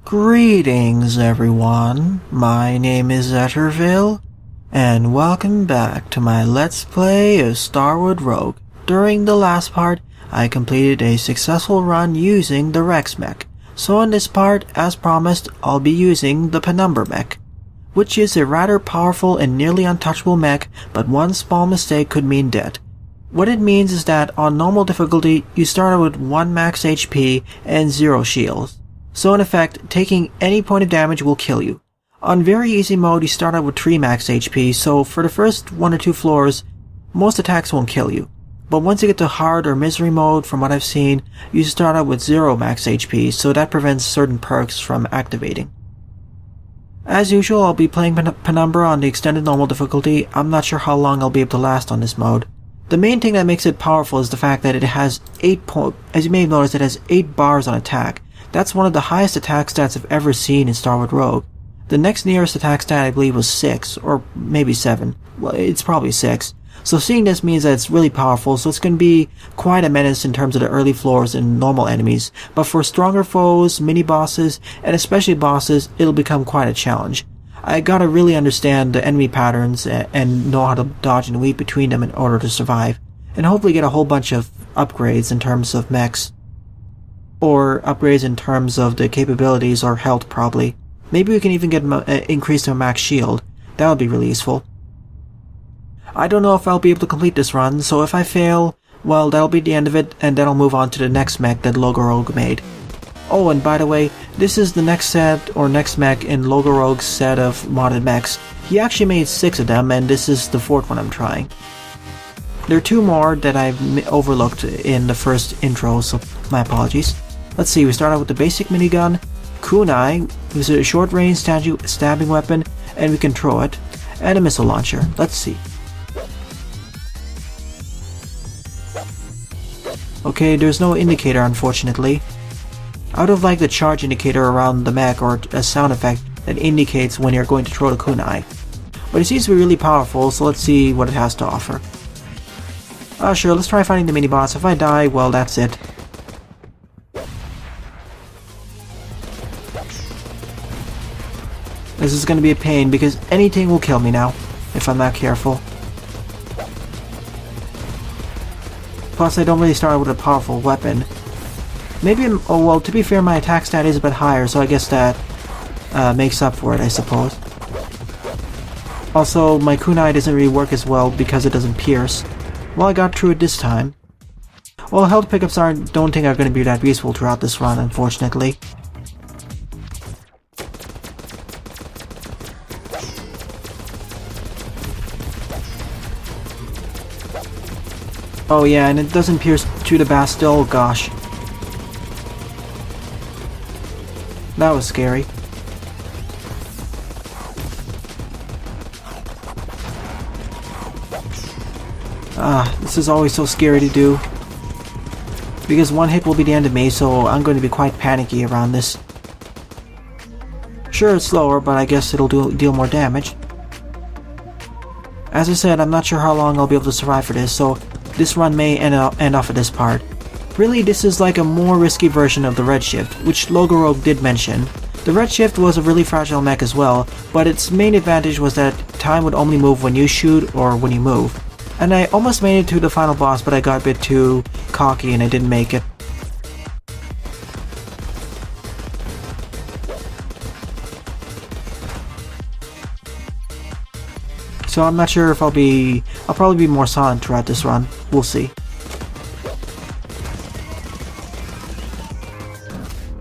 Greetings everyone, my name is Etterville, and welcome back to my Let's Play of Starward Rogue. During the last part, I completed a successful run using the Arcen Mech, so in this part, as promised, I'll be using the Penumbra Mech, which is a rather powerful and nearly untouchable mech, but one small mistake could mean death. What it means is that on normal difficulty, you start out with 1 max HP and 0 shields. So in effect, taking any point of damage will kill you. On very easy mode, you start out with 3 max HP, so for the first 1 or 2 floors, most attacks won't kill you. But once you get to hard or misery mode, from what I've seen, you start out with 0 max HP, so that prevents certain perks from activating. As usual, I'll be playing Penumbra on the extended normal difficulty. I'm not sure how long I'll be able to last on this mode. The main thing that makes it powerful is the fact that it has as you may have noticed, it has 8 bars on attack. That's one of the highest attack stats I've ever seen in Starward Rogue. The next nearest attack stat I believe was 6, or maybe 7. Well, it's probably 6. So seeing this means that it's really powerful, so it's going to be quite a menace in terms of the early floors and normal enemies. But for stronger foes, mini-bosses, and especially bosses, it'll become quite a challenge. I gotta really understand the enemy patterns and know how to dodge and weave between them in order to survive. And hopefully get a whole bunch of upgrades in terms of mechs. Or upgrades in terms of the capabilities or health probably. Maybe we can even get increase to a max shield. That would be really useful. I don't know if I'll be able to complete this run, so if I fail, well, that'll be the end of it, and then I'll move on to the next mech that Rogue made. Oh, and by the way, this is the next set, or next mech in Rogue's set of modded mechs. He actually made 6 of them, and this is the 4th one I'm trying. There are 2 more that I've overlooked in the first intro, so my apologies. Let's see, we start out with the basic minigun, kunai, which is a short-range stabbing weapon, and we can throw it, and a missile launcher. Let's see. Okay, there's no indicator unfortunately. I would have liked the charge indicator around the mech or a sound effect that indicates when you're going to throw the kunai. But it seems to be really powerful, so let's see what it has to offer. Sure, let's try finding the mini-boss. If I die, well, that's it. This is going to be a pain because anything will kill me now, if I'm not careful. Plus, I don't really start with a powerful weapon. Maybe, oh well, to be fair, my attack stat is a bit higher, so I guess that makes up for it, I suppose. Also, my kunai doesn't really work as well because it doesn't pierce. Well, I got through it this time. Well, health pickups don't think are going to be that useful throughout this run, unfortunately. Oh yeah, and it doesn't pierce through the Bastille, gosh. That was scary. This is always so scary to do. Because one hit will be the end of me, so I'm going to be quite panicky around this. Sure, it's slower, but I guess it'll deal more damage. As I said, I'm not sure how long I'll be able to survive for this, so this run may end off at this part. Really, this is like a more risky version of the Redshift, which Rogue did mention. The Redshift was a really fragile mech as well, but its main advantage was that time would only move when you shoot or when you move. And I almost made it to the final boss, but I got a bit too cocky and I didn't make it. So I'm not sure if I'll probably be more silent throughout this run. We'll see.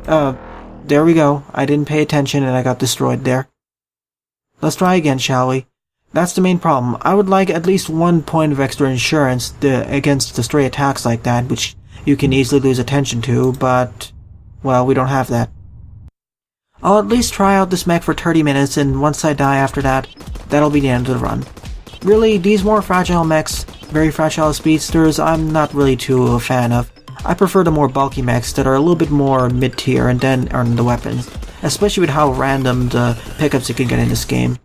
There we go. I didn't pay attention and I got destroyed there. Let's try again, shall we? That's the main problem. I would like at least 1 point of extra insurance against the stray attacks like that, which you can easily lose attention to, but, well, we don't have that. I'll at least try out this mech for 30 minutes, and once I die after that, that'll be the end of the run. Really, these more fragile mechs, very fragile speedsters, I'm not really too a fan of. I prefer the more bulky mechs that are a little bit more mid-tier and then earn the weapons, especially with how random the pickups you can get in this game.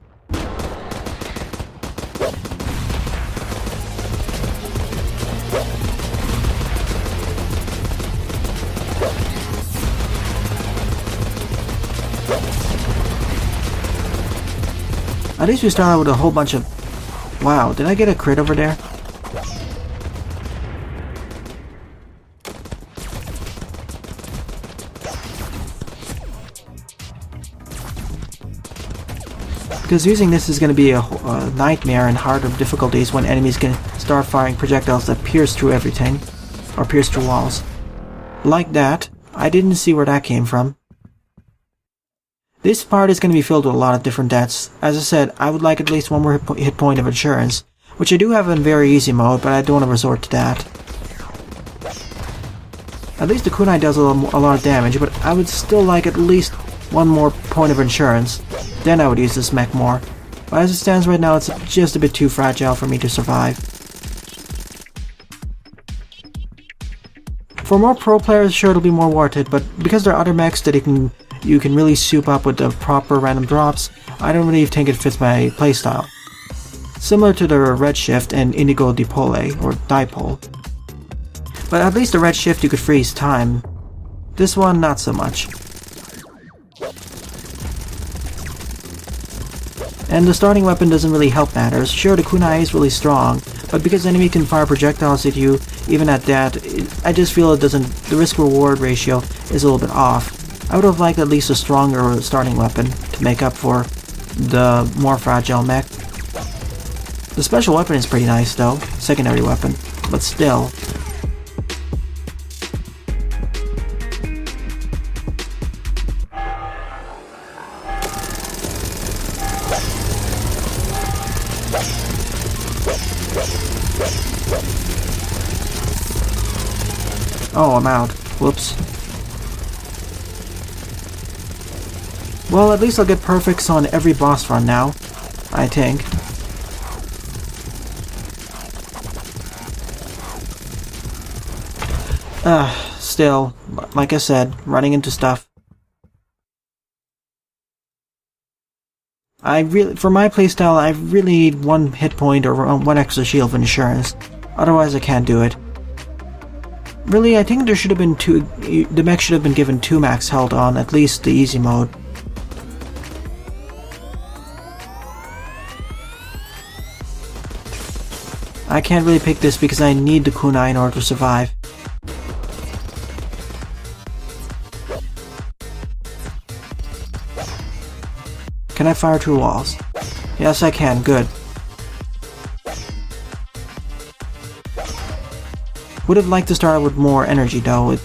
At least we started with a whole bunch of... Wow, did I get a crit over there? Because using this is going to be a nightmare and harder difficulties when enemies can start firing projectiles that pierce through everything. Or pierce through walls. Like that. I didn't see where that came from. This part is going to be filled with a lot of different deaths. As I said, I would like at least one more hit point of insurance, which I do have in very easy mode, but I don't want to resort to that. At least the kunai does a lot of damage, but I would still like at least one more point of insurance. Then I would use this mech more. But as it stands right now, it's just a bit too fragile for me to survive. For more pro players, sure it'll be more worth it, but because there are other mechs that you can really soup up with the proper random drops, I don't really think it fits my playstyle. Similar to the Redshift and Indigo Dipole, or Dipole. But at least the Redshift you could freeze time. This one, not so much. And the starting weapon doesn't really help matters. Sure, the kunai is really strong, but because enemy can fire projectiles at you, even at that, I just feel it doesn't. The risk-reward ratio is a little bit off. I would have liked at least a stronger starting weapon to make up for the more fragile mech. The special weapon is pretty nice though, secondary weapon, but still. Oh, I'm out. Whoops. Well, at least I'll get perfects on every boss run now, I think. Still, like I said, running into stuff. For my playstyle, I really need one hit point or one extra shield of insurance. Otherwise, I can't do it. Really, I think there should have been the mech should have been given 2 max health on at least the easy mode. I can't really pick this because I need the kunai in order to survive. Can I fire through walls? Yes, I can. Good. Would have liked to start with more energy though.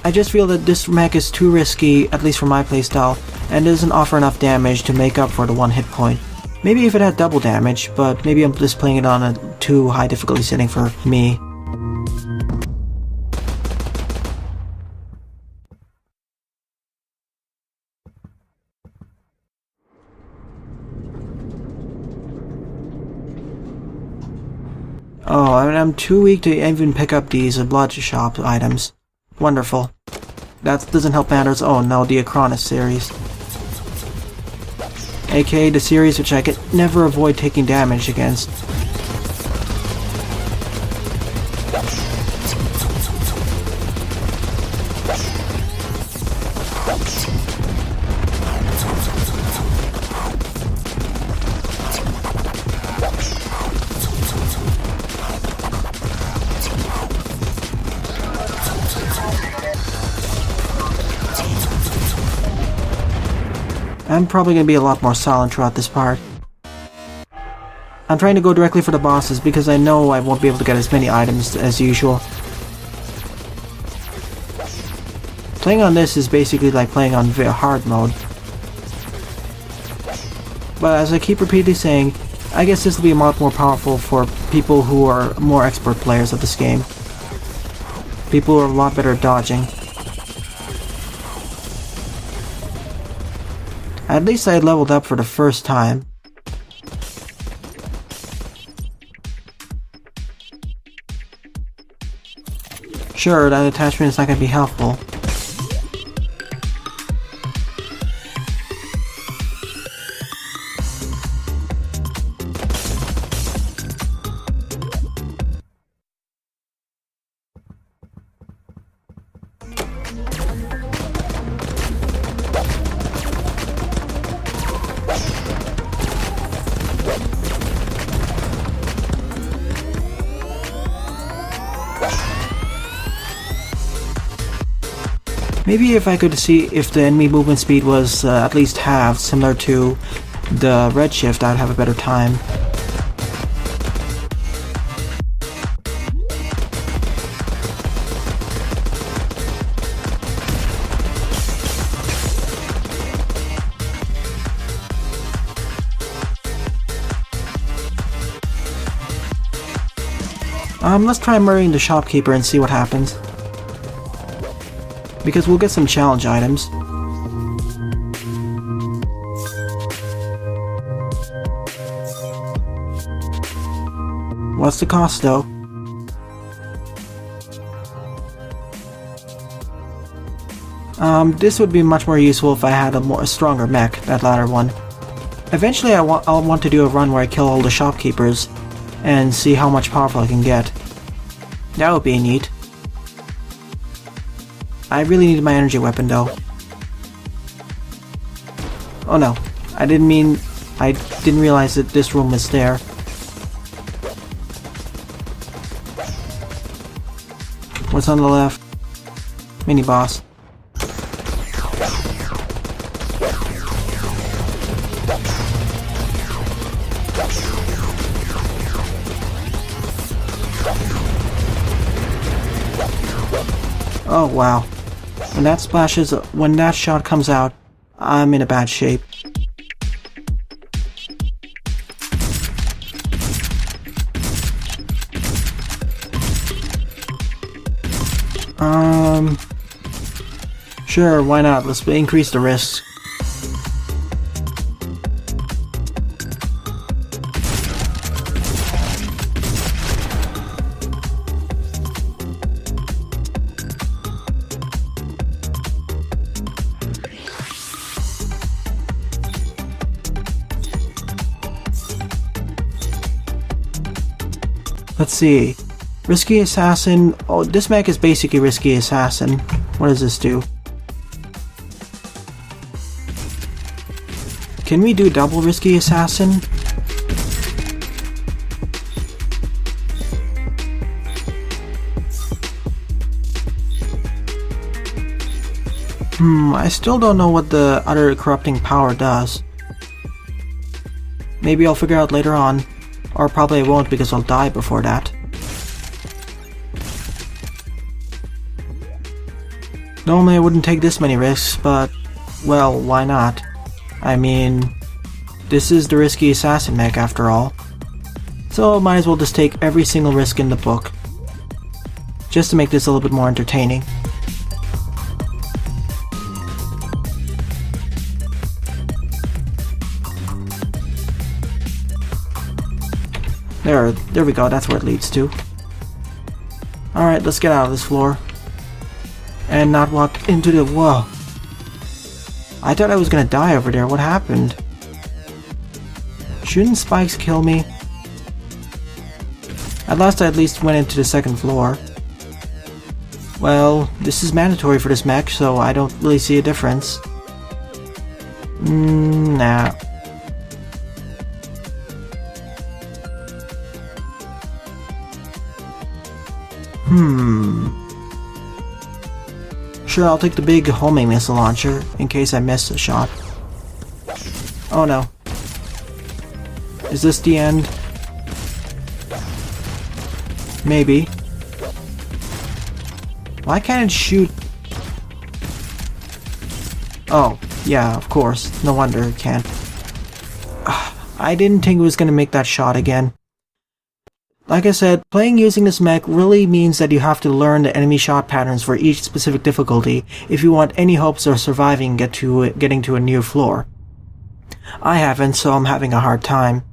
I just feel that this mech is too risky, at least for my playstyle, and doesn't offer enough damage to make up for the 1 hit point. Maybe if it had double damage, but maybe I'm just playing it on a too high difficulty setting for me. Oh, I'm too weak to even pick up these blood shop items. Wonderful. That doesn't help matters. Oh no, the Acronis series. AKA the series which I could never avoid taking damage against. I'm probably going to be a lot more silent throughout this part. I'm trying to go directly for the bosses because I know I won't be able to get as many items as usual. Playing on this is basically like playing on hard mode. But as I keep repeatedly saying, I guess this will be a lot more powerful for people who are more expert players of this game. People who are a lot better at dodging. At least I had leveled up for the first time. Sure, that attachment is not going to be helpful. Maybe if I could see if the enemy movement speed was at least half, similar to the Redshift, I'd have a better time. Let's try murdering the shopkeeper and see what happens. Because we'll get some challenge items. What's the cost though? This would be much more useful if I had a stronger mech, that latter one. Eventually I'll want to do a run where I kill all the shopkeepers and see how much powerful I can get. That would be neat. I really need my energy weapon though. Oh no, I didn't realize that this room was there. What's on the left? Mini boss. Oh wow. When that shot comes out, I'm in a bad shape. Sure, why not? Let's increase the risks. Let's see. Risky Assassin. Oh, this mech is basically Risky Assassin. What does this do? Can we do double Risky Assassin? I still don't know what the other corrupting power does. Maybe I'll figure out later on. Or probably I won't because I'll die before that. Normally I wouldn't take this many risks, but, well, why not? I mean, this is the Risky Assassin mech after all. So might as well just take every single risk in the book. Just to make this a little bit more entertaining. There we go, that's where it leads to. Alright, let's get out of this floor. And not walk into the... Whoa. I thought I was gonna die over there, what happened? Shouldn't spikes kill me? At last I at least went into the second floor. Well, this is mandatory for this mech, so I don't really see a difference. Nah. Sure, I'll take the big homing missile launcher, in case I miss a shot. Oh no. Is this the end? Maybe. Why can't it shoot? Oh, yeah, of course. No wonder it can't. I didn't think it was gonna make that shot again. Like I said, playing using this mech really means that you have to learn the enemy shot patterns for each specific difficulty if you want any hopes of surviving getting to a new floor. I haven't, so I'm having a hard time.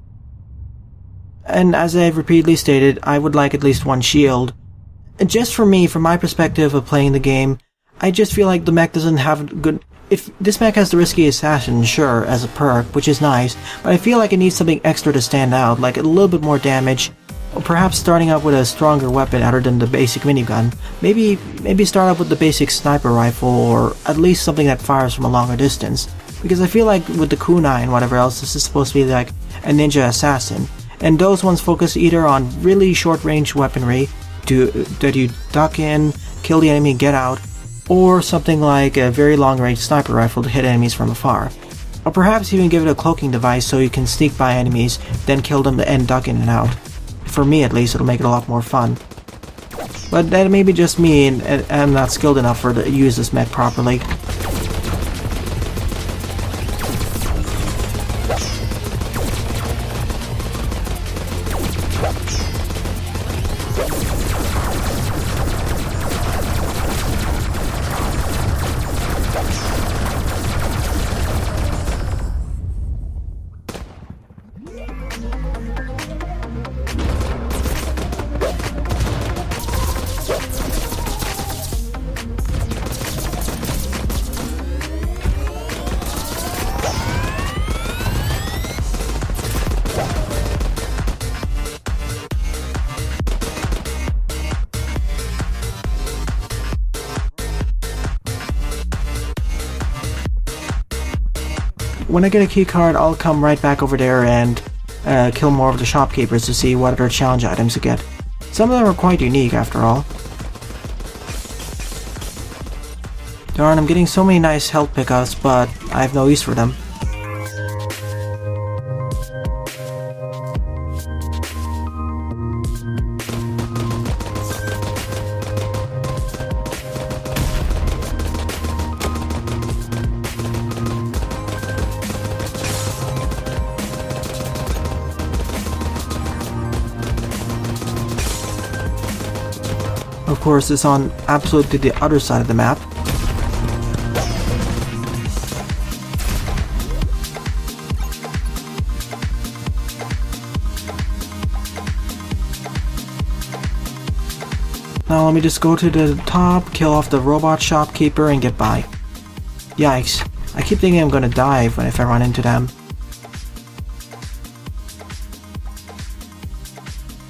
And as I've repeatedly stated, I would like at least one shield. Just for me, from my perspective of playing the game, I just feel like the mech doesn't have good... If this mech has the Risky Assassin, sure, as a perk, which is nice, but I feel like it needs something extra to stand out, like a little bit more damage, or perhaps starting out with a stronger weapon other than the basic minigun. Maybe start out with the basic sniper rifle, or at least something that fires from a longer distance. Because I feel like with the kunai and whatever else, this is supposed to be like a ninja assassin. And those ones focus either on really short range weaponry, that you duck in, kill the enemy, get out, or something like a very long-range sniper rifle to hit enemies from afar. Or perhaps even give it a cloaking device so you can sneak by enemies, then kill them and duck in and out. For me at least, it'll make it a lot more fun. But that may be just me, and I'm not skilled enough to use this mech properly. When I get a keycard, I'll come right back over there and kill more of the shopkeepers to see what other challenge items to get. Some of them are quite unique after all. Darn, I'm getting so many nice health pickups, but I have no use for them. Of course, it's on absolutely the other side of the map. Now let me just go to the top, kill off the robot shopkeeper and get by. Yikes. I keep thinking I'm gonna die if I run into them.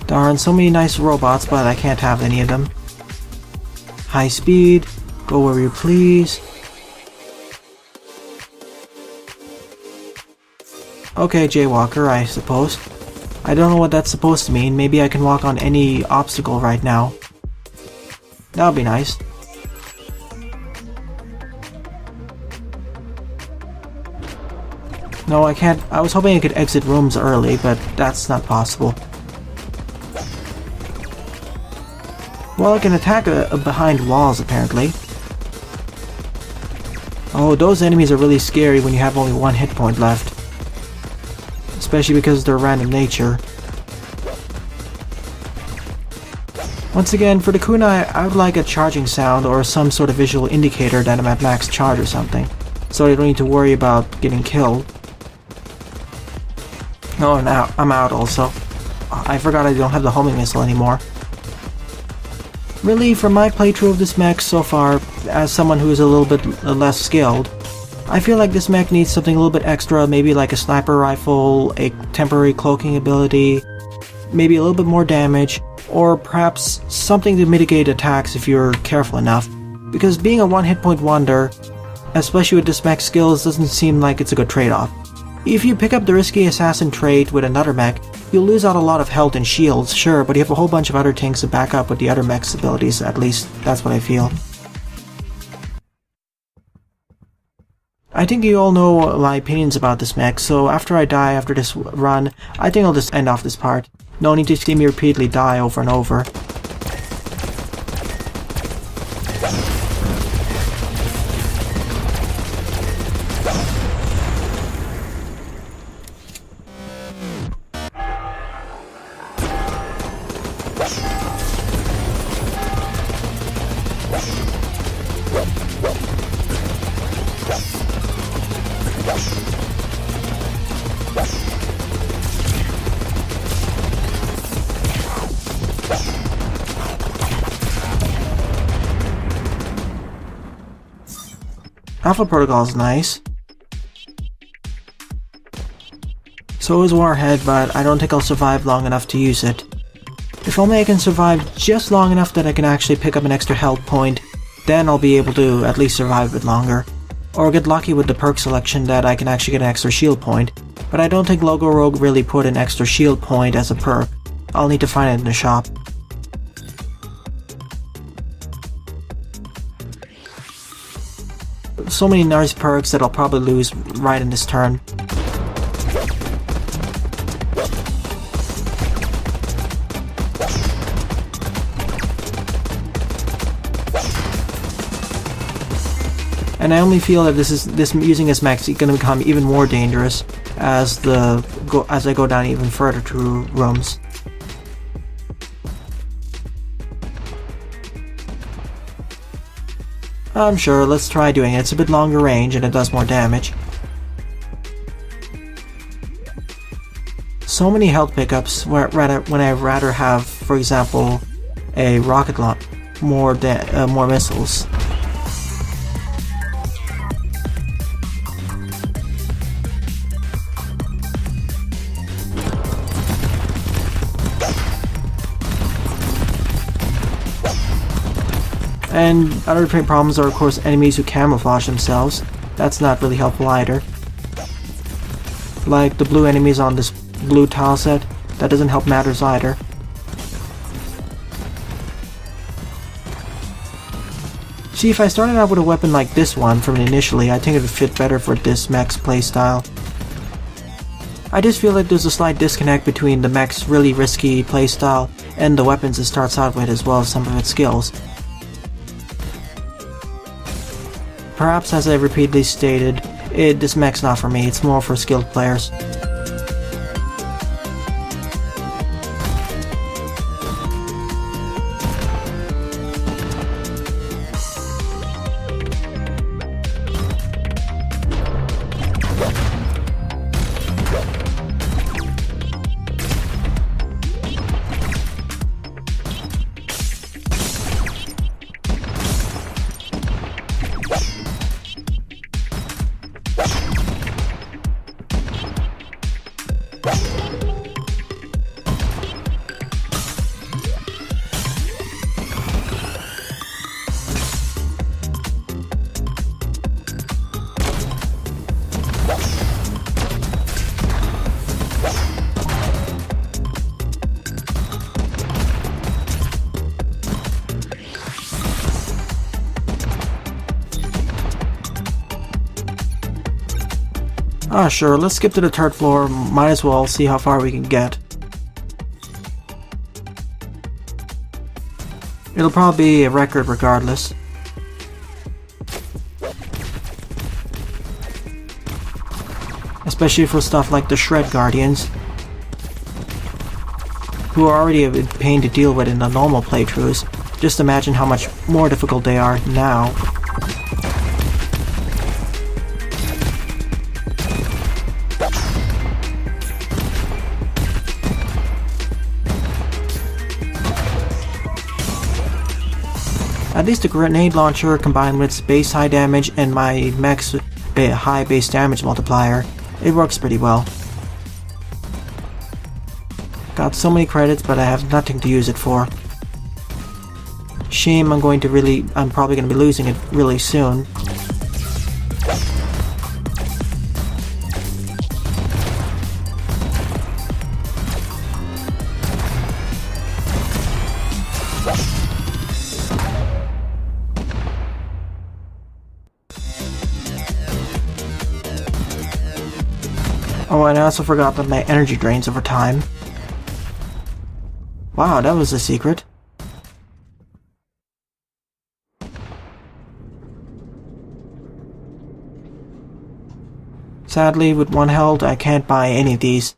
Darn, so many nice robots, but I can't have any of them. High speed, go where you please. Okay, jaywalker, I suppose. I don't know what that's supposed to mean. Maybe I can walk on any obstacle right now. That would be nice. No, I can't. I was hoping I could exit rooms early, but that's not possible. Well, I can attack behind walls, apparently. Oh, those enemies are really scary when you have only one hit point left. Especially because of their random nature. Once again, for the kunai, I would like a charging sound or some sort of visual indicator that I'm at max charge or something. So I don't need to worry about getting killed. Oh, now I'm out also. I forgot I don't have the homing missile anymore. Really, from my playthrough of this mech so far, as someone who is a little bit less skilled, I feel like this mech needs something a little bit extra, maybe like a sniper rifle, a temporary cloaking ability, maybe a little bit more damage, or perhaps something to mitigate attacks if you're careful enough, because being a one hit point wonder, especially with this mech skills, doesn't seem like it's a good trade-off. If you pick up the risky assassin trait with another mech, you'll lose out a lot of health and shields, sure, but you have a whole bunch of other things to back up with the other mech's abilities, at least that's what I feel. I think you all know my opinions about this mech, so after I die after this run, I think I'll just end off this part. No need to see me repeatedly die over and over. Alpha Protocol is nice. So is Warhead, but I don't think I'll survive long enough to use it. If only I can survive just long enough that I can actually pick up an extra health point, then I'll be able to at least survive a bit longer. Or get lucky with the perk selection that I can actually get an extra shield point, but I don't think Logo Rogue really put an extra shield point as a perk. I'll need to find it in the shop. so many nice perks that I'll probably lose right in this turn. And I only feel that this using this mech is going to become even more dangerous as I go down even further through rooms. I'm sure, let's try doing it. It's a bit longer range and it does more damage. So many health pickups when I'd rather have, for example, a rocket launch, more missiles. And other problems are, of course, enemies who camouflage themselves. That's not really helpful either. Like the blue enemies on this blue tile set, that doesn't help matters either. See, if I started out with a weapon like this one from initially, I think it would fit better for this mech's playstyle. I just feel like there's a slight disconnect between the mech's really risky playstyle and the weapons it starts out with, as well as some of its skills. Perhaps, as I repeatedly stated, this mech's not for me, it's more for skilled players. Ah, sure, let's skip to the third floor, might as well see how far we can get. It'll probably be a record regardless. Especially for stuff like the Shred Guardians, who are already a pain to deal with in the normal playthroughs. Just imagine how much more difficult they are now. At least the grenade launcher, combined with its base high damage and my mech's high base damage multiplier, it works pretty well. Got so many credits, but I have nothing to use it for. Shame, I'm probably going to be losing it really soon. Oh, and I also forgot that my energy drains over time. Wow, that was a secret. Sadly, with one health, I can't buy any of these.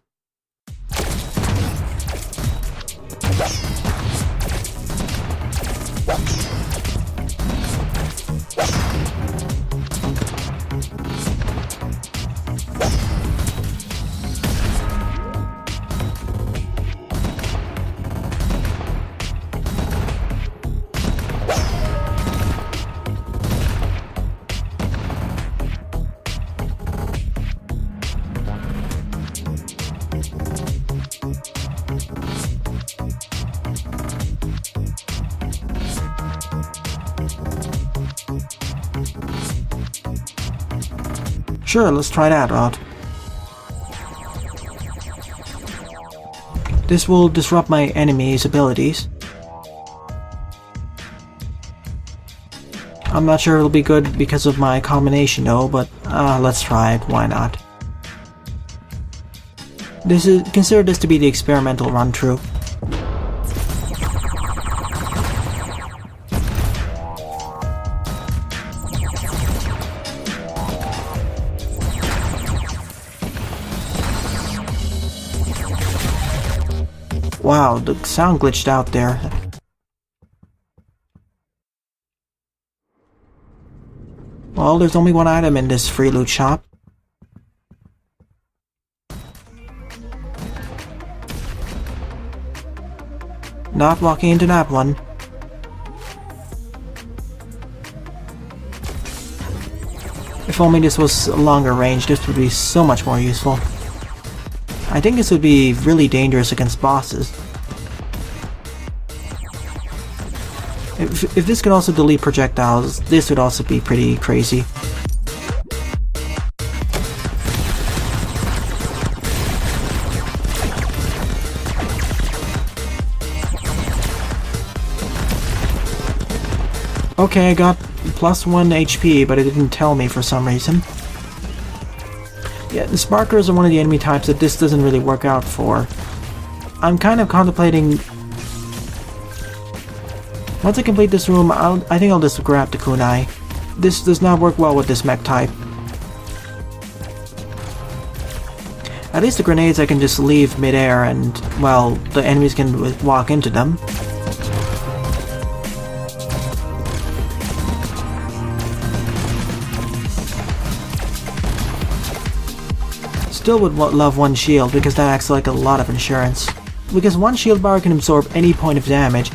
Sure, let's try that out. This will disrupt my enemy's abilities. I'm not sure it'll be good because of my combination though, but let's try it, why not? Consider this to be the experimental run-through. Wow, the sound glitched out there. Well, there's only one item in this free loot shop. Not walking into that one. If only this was longer range, this would be so much more useful. I think this would be really dangerous against bosses. If this could also delete projectiles, this would also be pretty crazy. Okay, I got +1 HP, but it didn't tell me for some reason. Yeah, the Sparkers are one of the enemy types that this doesn't really work out for. I'm kind of contemplating... Once I complete this room, I think I'll just grab the kunai. This does not work well with this mech type. At least the grenades I can just leave mid-air and, well, the enemies can walk into them. Still would love one shield because that acts like a lot of insurance. Because one shield bar can absorb any point of damage.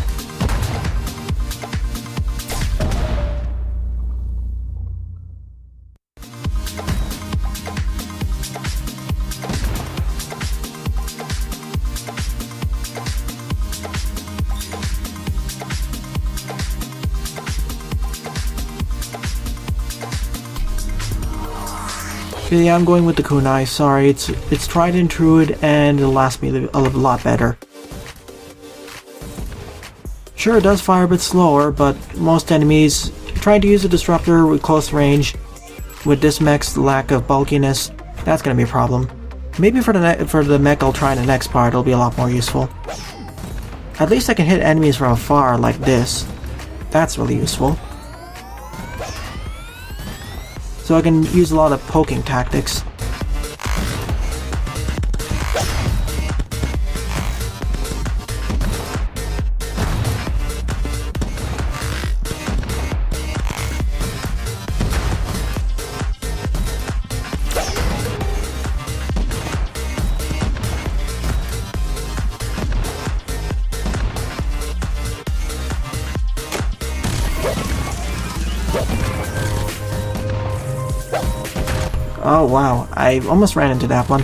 Yeah, I'm going with the kunai, sorry, it's tried and true and it'll last me a lot better. Sure, it does fire a bit slower, but most enemies trying to use a disruptor with close range, with this mech's lack of bulkiness, that's gonna be a problem. Maybe for the mech I'll try in the next part, it'll be a lot more useful. At least I can hit enemies from afar like this. That's really useful. So I can use a lot of poking tactics. Oh wow, I almost ran into that one.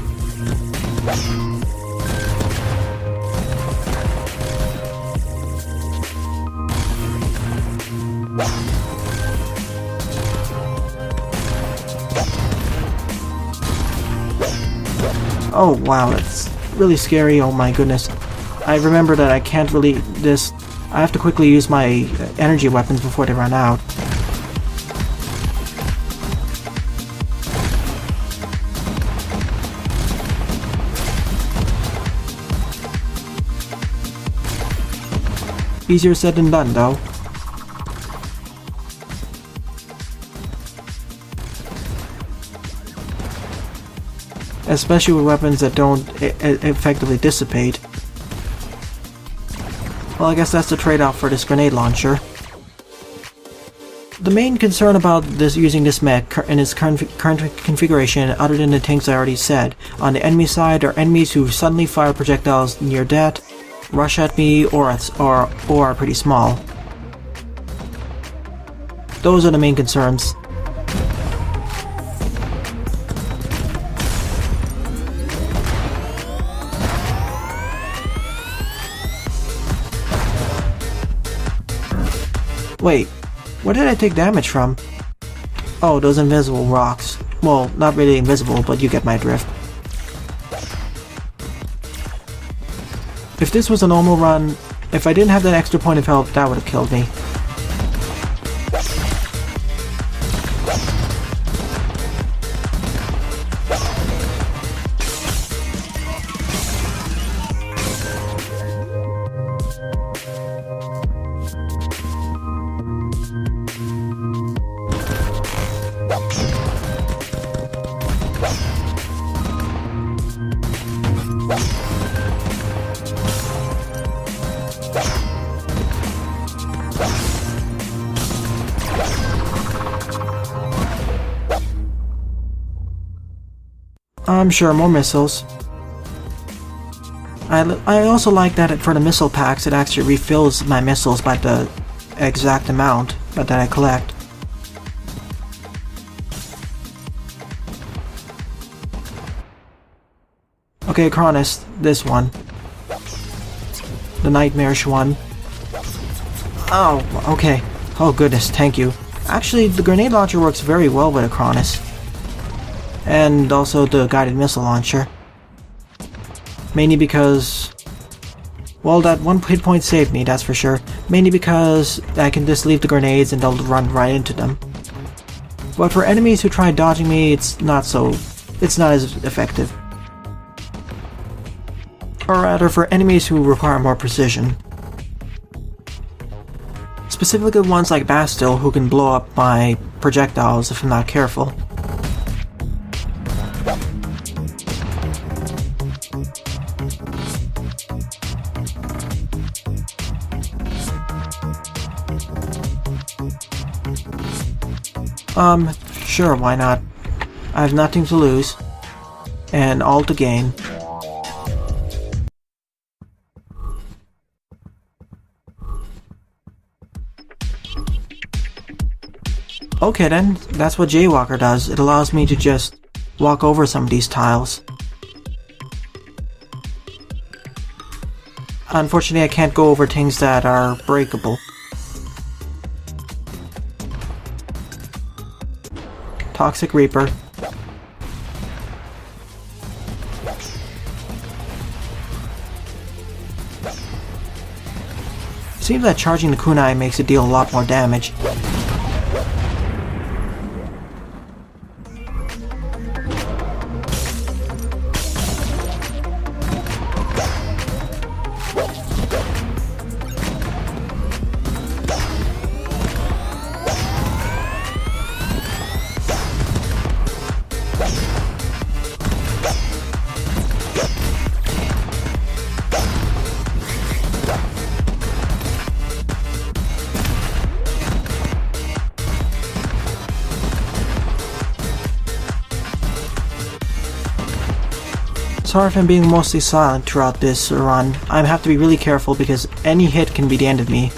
Oh wow, that's really scary, oh my goodness. I remember that I can't really I have to quickly use my energy weapons before they run out. Easier said than done, though. Especially with weapons that don't effectively dissipate. Well, I guess that's the trade-off for this grenade launcher. The main concern about using this mech in its current configuration, other than the things I already said, on the enemy side are enemies who suddenly fire projectiles near death, rush at me, or are pretty small. Those are the main concerns. Wait, where did I take damage from? Oh, those invisible rocks. Well, not really invisible, but you get my drift. If this was a normal run, if I didn't have that extra point of health, that would have killed me. I'm sure, more missiles. I also like that for the missile packs, it actually refills my missiles by the exact amount that I collect. Okay, Cronus, this one. The nightmarish one. Oh, okay. Oh goodness, thank you. Actually, the grenade launcher works very well with a Cronus. And also the guided missile launcher. Mainly because... well, that one hit point saved me, that's for sure. Mainly because I can just leave the grenades and they'll run right into them. But for enemies who try dodging me, it's not as effective. Or rather, for enemies who require more precision. Specifically ones like Bastille, who can blow up my projectiles if I'm not careful. Sure, why not? I have nothing to lose, and all to gain. Okay then, that's what Jaywalker does. It allows me to just walk over some of these tiles. Unfortunately, I can't go over things that are breakable. Toxic Reaper. Seems that charging the kunai makes it deal a lot more damage. Sorry if I'm being mostly silent throughout this run. I have to be really careful because any hit can be the end of me.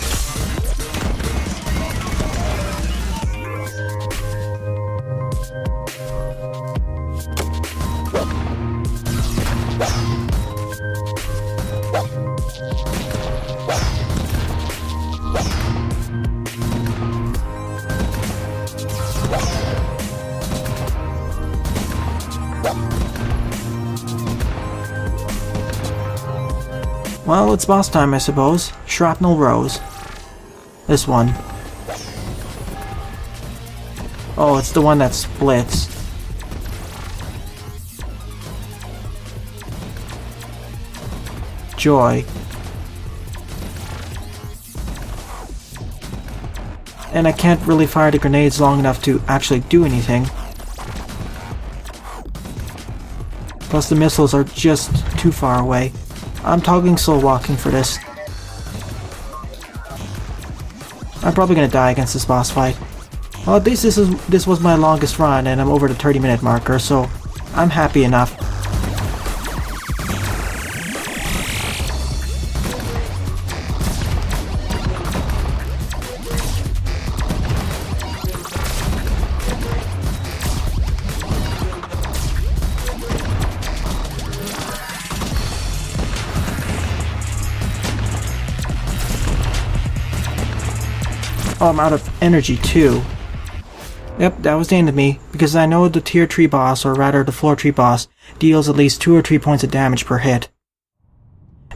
Well, it's boss time, I suppose. Shrapnel Rose. This one. Oh, it's the one that splits. Joy. And I can't really fire the grenades long enough to actually do anything. Plus the missiles are just too far away. I'm toggling slow walking for this. I'm probably gonna die against this boss fight. Well, at least this was my longest run and I'm over the 30-minute marker, so I'm happy enough. Oh, I'm out of energy too. Yep, that was the end of me, because I know the tier 3 boss, or rather the floor 3 boss, deals at least 2 or 3 points of damage per hit.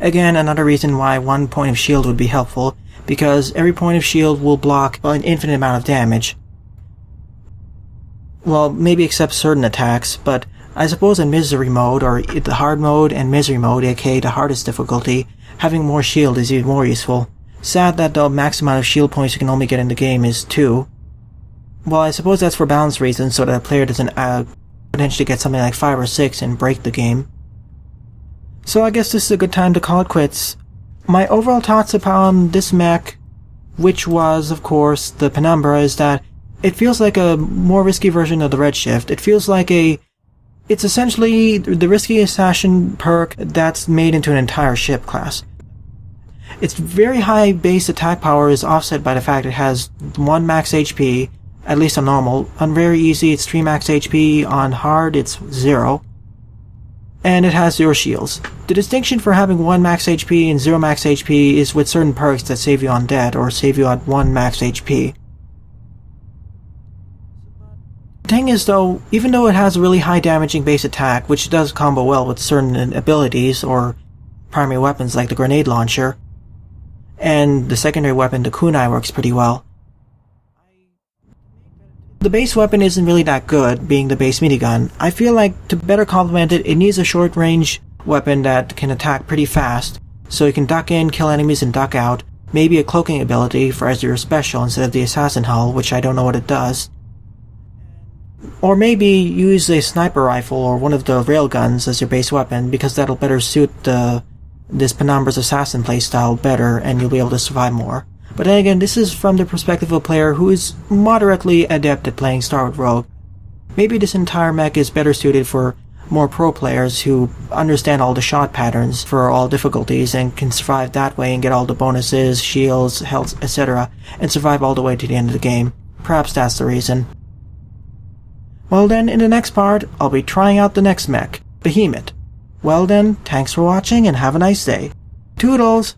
Again, another reason why 1 point of shield would be helpful, because every point of shield will block an infinite amount of damage. Well, maybe except certain attacks, but I suppose in Misery mode, or the hard mode and Misery mode, aka the hardest difficulty, having more shield is even more useful. Sad that the max amount of shield points you can only get in the game is 2. Well, I suppose that's for balance reasons, so that a player doesn't potentially get something like 5 or 6 and break the game. So I guess this is a good time to call it quits. My overall thoughts upon this mech, which was, of course, the Penumbra, is that it feels like a more risky version of the Redshift. It feels like a It's essentially the risky assassin perk that's made into an entire ship class. Its very high base attack power is offset by the fact it has 1 max HP, at least on normal. On very easy, it's 3 max HP. On hard, it's 0. And it has 0 shields. The distinction for having 1 max HP and 0 max HP is with certain perks that save you on dead or save you at 1 max HP. The thing is though, even though it has a really high damaging base attack, which does combo well with certain abilities or primary weapons like the grenade launcher, and the secondary weapon, the kunai, works pretty well. The base weapon isn't really that good, being the base minigun. I feel like to better complement it, it needs a short-range weapon that can attack pretty fast, so you can duck in, kill enemies, and duck out. Maybe a cloaking ability for as your special instead of the assassin hull, which I don't know what it does. Or maybe use a sniper rifle or one of the railguns as your base weapon, because that'll better suit this Penumbra's assassin playstyle better, and you'll be able to survive more. But then again, this is from the perspective of a player who is moderately adept at playing Starward Rogue. Maybe this entire mech is better suited for more pro players who understand all the shot patterns for all difficulties and can survive that way and get all the bonuses, shields, health, etc., and survive all the way to the end of the game. Perhaps that's the reason. Well then, in the next part, I'll be trying out the next mech, Behemoth. Well then, thanks for watching and have a nice day. Toodles!